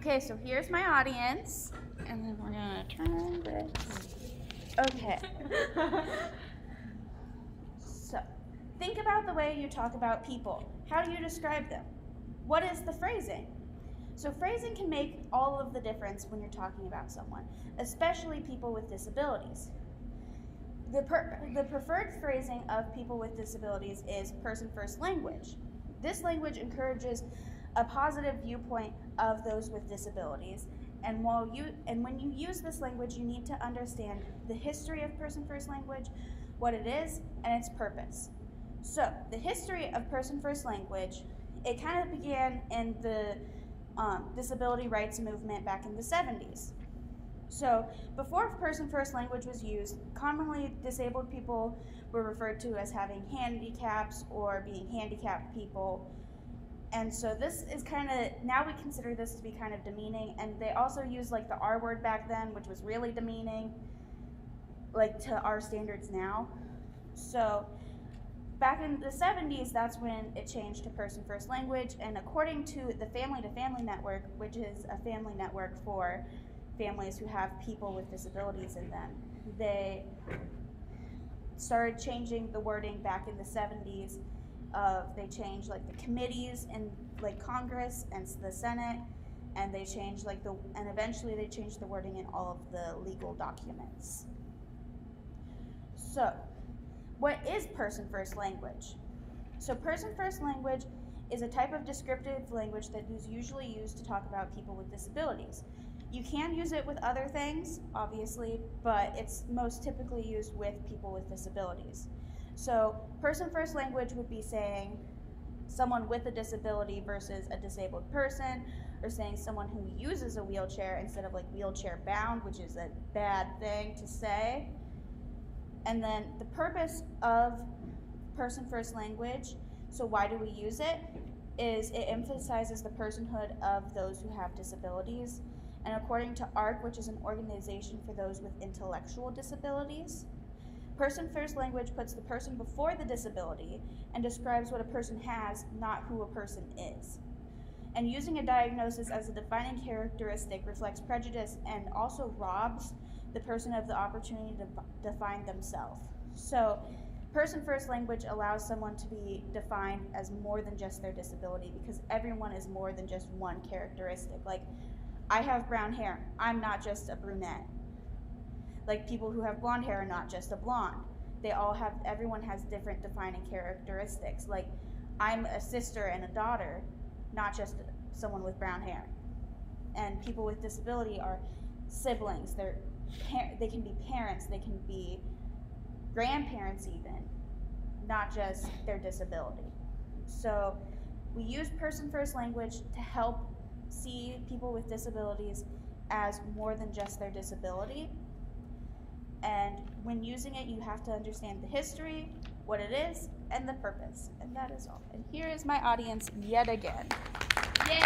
Okay, so here's my audience, and then we're gonna turn this. Okay. So, think about the way you talk about people. How do you describe them? What is the phrasing? So phrasing can make all of the difference when you're talking about someone, especially people with disabilities. The preferred phrasing of people with disabilities is person-first language. This language encourages a positive viewpoint of those with disabilities, and when you use this language, you need to understand the history of person-first language, what it is, and its purpose. So, the history of person-first language, it kind of began in the disability rights movement back in the 70s. So, before person-first language was used, commonly disabled people were referred to as having handicaps or being handicapped people. And so this is now we consider this to be kind of demeaning, and they also used like the R word back then, which was really demeaning, like to our standards now. So back in the 70s, that's when it changed to person-first language, and according to the Family to Family Network, which is a family network for families who have people with disabilities in them, they started changing the wording back in the 70s. They changed like the committees in like Congress and the Senate, and they changed and eventually they changed the wording in all of the legal documents. So, what is person-first language? So person-first language is a type of descriptive language that is usually used to talk about people with disabilities. You can use it with other things, obviously, but it's most typically used with people with disabilities. So person-first language would be saying someone with a disability versus a disabled person, or saying someone who uses a wheelchair instead of like wheelchair bound, which is a bad thing to say. And then the purpose of person-first language, so why do we use it, is it emphasizes the personhood of those who have disabilities. And according to ARC, which is an organization for those with intellectual disabilities, person-first language puts the person before the disability and describes what a person has, not who a person is. And using a diagnosis as a defining characteristic reflects prejudice and also robs the person of the opportunity to define themselves. So, person-first language allows someone to be defined as more than just their disability, because everyone is more than just one characteristic. Like, I have brown hair, I'm not just a brunette. Like, people who have blonde hair are not just a blonde. Everyone has different defining characteristics. Like, I'm a sister and a daughter, not just someone with brown hair. And people with disability are siblings. They can be parents, they can be grandparents even, not just their disability. So we use person-first language to help see people with disabilities as more than just their disability. And when using it, you have to understand the history, what it is, and the purpose. And that is all. And here is my audience yet again. Yay!